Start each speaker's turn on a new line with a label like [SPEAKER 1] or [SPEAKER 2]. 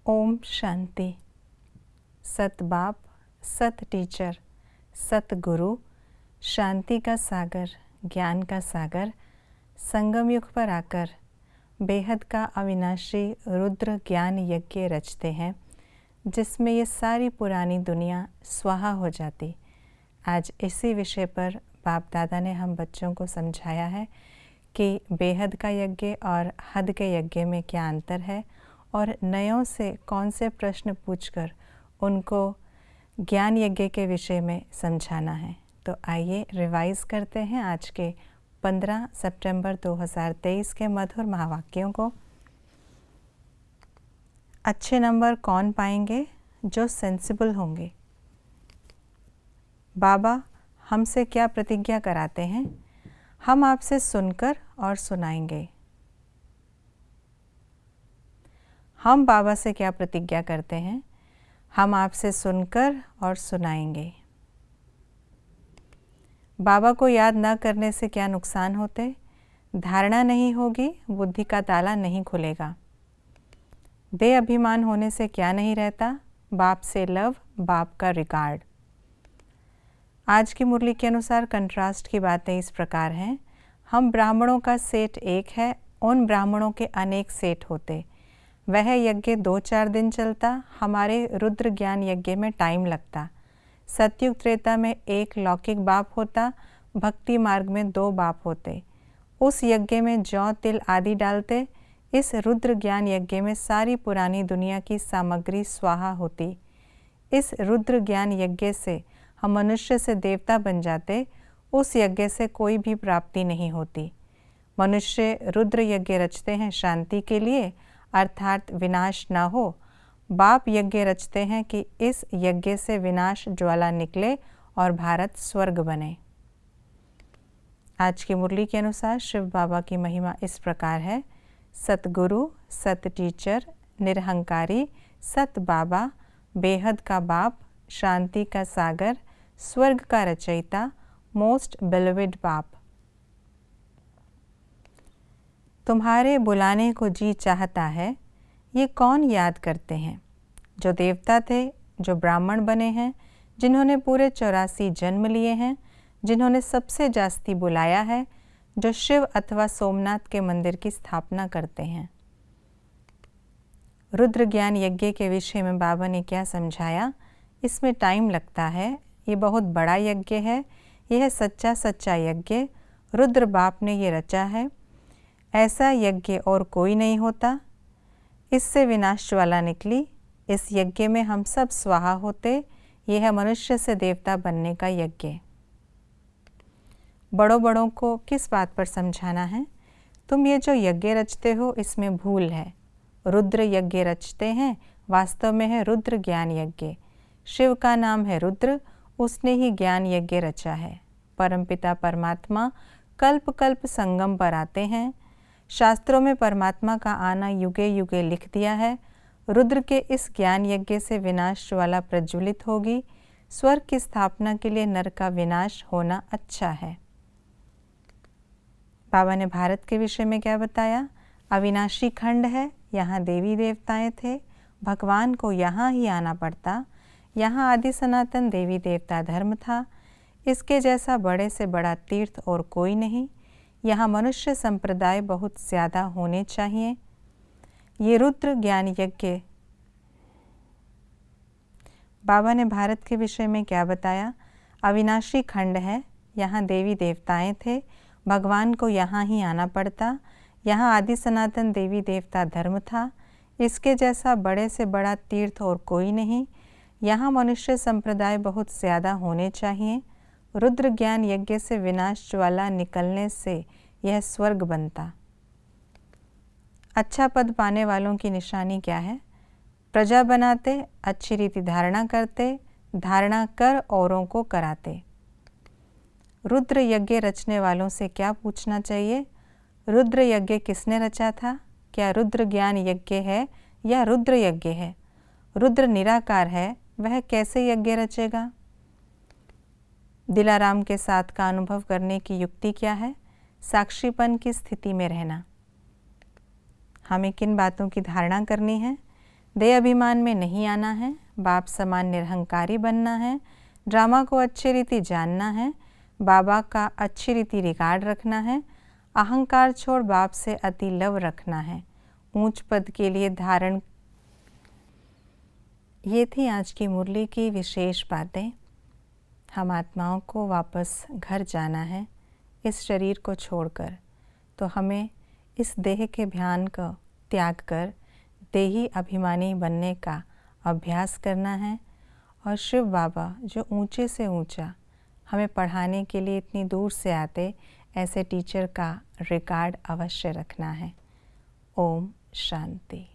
[SPEAKER 1] ओम शांति। सत बाप, सत टीचर, सत गुरु, शांति का सागर, ज्ञान का सागर, संगम युग पर आकर बेहद का अविनाशी रुद्र ज्ञान यज्ञ रचते हैं, जिसमें ये सारी पुरानी दुनिया स्वाहा हो जाती। आज इसी विषय पर बाप दादा ने हम बच्चों को समझाया है कि बेहद का यज्ञ और हद के यज्ञ में क्या अंतर है और नयों से कौन से प्रश्न पूछकर उनको ज्ञान यज्ञ के विषय में समझाना है। तो आइए रिवाइज करते हैं आज के 15 सितंबर 2023 के मधुर महावाक्यों को। अच्छे नंबर कौन पाएंगे? जो सेंसिबल होंगे। बाबा हमसे क्या प्रतिज्ञा कराते हैं? हम आपसे सुनकर और सुनाएंगे। हम बाबा से क्या प्रतिज्ञा करते हैं? हम आपसे सुनकर और सुनाएंगे। बाबा को याद न करने से क्या नुकसान होते? धारणा नहीं होगी, बुद्धि का ताला नहीं खुलेगा। बेअभिमान होने से क्या नहीं रहता? बाप से लव, बाप का रिगार्ड। आज की मुरली के अनुसार कंट्रास्ट की बातें इस प्रकार हैं। हम ब्राह्मणों का सेट एक है, उन ब्राह्मणों के अनेक सेट होते। वह यज्ञ 2-4 दिन चलता, हमारे रुद्र ज्ञान यज्ञ में टाइम लगता। सतयुग त्रेता में एक लौकिक बाप होता, भक्ति मार्ग में 2 बाप होते। उस यज्ञ में जौ तिल आदि डालते। इस रुद्र ज्ञान यज्ञ में सारी पुरानी दुनिया की सामग्री स्वाहा होती। इस रुद्र ज्ञान यज्ञ से हम मनुष्य से देवता बन जाते। उस यज्ञ से कोई भी प्राप्ति नहीं होती। मनुष्य रुद्र यज्ञ रचते हैं शांति के लिए, अर्थात विनाश न हो। बाप यज्ञ रचते हैं कि इस यज्ञ से विनाश ज्वाला निकले और भारत स्वर्ग बने। आज की मुरली के अनुसार शिव बाबा की महिमा इस प्रकार है। सतगुरु, सत टीचर, निरहंकारी, सत बाबा, बेहद का बाप, शांति का सागर, स्वर्ग का रचयिता, मोस्ट बिलोवेड बाप। तुम्हारे बुलाने को जी चाहता है, ये कौन याद करते हैं? जो देवता थे, जो ब्राह्मण बने हैं, जिन्होंने पूरे 84 जन्म लिए हैं, जिन्होंने सबसे जास्ती बुलाया है, जो शिव अथवा सोमनाथ के मंदिर की स्थापना करते हैं। रुद्र ज्ञान यज्ञ के विषय में बाबा ने क्या समझाया? इसमें टाइम लगता है, ये बहुत बड़ा यज्ञ है, यह सच्चा यज्ञ रुद्र बाप ने ये रचा है। ऐसा यज्ञ और कोई नहीं होता। इससे विनाश ज्वाला निकली। इस यज्ञ में हम सब स्वाहा होते। यह है मनुष्य से देवता बनने का यज्ञ। बड़ों को किस बात पर समझाना है? तुम ये जो यज्ञ रचते हो इसमें भूल है। रुद्र यज्ञ रचते हैं, वास्तव में है रुद्र ज्ञान यज्ञ। शिव का नाम है रुद्र, उसने ही ज्ञान यज्ञ रचा है। परमपिता परमात्मा कल्प कल्प संगम पर आते हैं। शास्त्रों में परमात्मा का आना युगे युगे लिख दिया है। रुद्र के इस ज्ञान यज्ञ से विनाश ज्वाला प्रज्वलित होगी। स्वर्ग की स्थापना के लिए नर का विनाश होना अच्छा है। बाबा ने भारत के विषय में क्या बताया? अविनाशी खंड है, यहाँ देवी देवताएं थे, भगवान को यहाँ ही आना पड़ता। यहाँ आदि सनातन देवी देवता धर्म था। इसके जैसा बड़े से बड़ा तीर्थ और कोई नहीं। यहाँ मनुष्य संप्रदाय बहुत ज़्यादा होने चाहिए। ये रुद्र ज्ञान यज्ञ। बाबा ने भारत के विषय में क्या बताया? अविनाशी खंड है, यहाँ देवी देवताएं थे, भगवान को यहाँ ही आना पड़ता। यहाँ आदि सनातन देवी देवता धर्म था। इसके जैसा बड़े से बड़ा तीर्थ और कोई नहीं। यहाँ मनुष्य संप्रदाय बहुत ज़्यादा होने चाहिए। रुद्र ज्ञान यज्ञ से विनाश ज्वाला निकलने से यह स्वर्ग बनता। अच्छा पद पाने वालों की निशानी क्या है? प्रजा बनाते, अच्छी रीति धारणा करते, धारणा कर औरों को कराते। रुद्र यज्ञ रचने वालों से क्या पूछना चाहिए? रुद्र यज्ञ किसने रचा था? क्या रुद्र ज्ञान यज्ञ है या रुद्र यज्ञ है? रुद्र निराकार है, वह कैसे यज्ञ रचेगा? दिलाराम के साथ का अनुभव करने की युक्ति क्या है? साक्षीपन की स्थिति में रहना। हमें किन बातों की धारणा करनी है? देह अभिमान में नहीं आना है, बाप समान निरहंकारी बनना है, ड्रामा को अच्छी रीति जानना है, बाबा का अच्छी रीति रिगार्ड रखना है, अहंकार छोड़ बाप से अति लव रखना है, ऊंच पद के लिए धारण। ये थी आज की मुरली की विशेष बातें। हम आत्माओं को वापस घर जाना है इस शरीर को छोड़कर, तो हमें इस देह के ध्यान का त्याग कर देही अभिमानी बनने का अभ्यास करना है। और शिव बाबा जो ऊंचे से ऊंचा हमें पढ़ाने के लिए इतनी दूर से आते, ऐसे टीचर का रिगार्ड अवश्य रखना है। ओम शांति।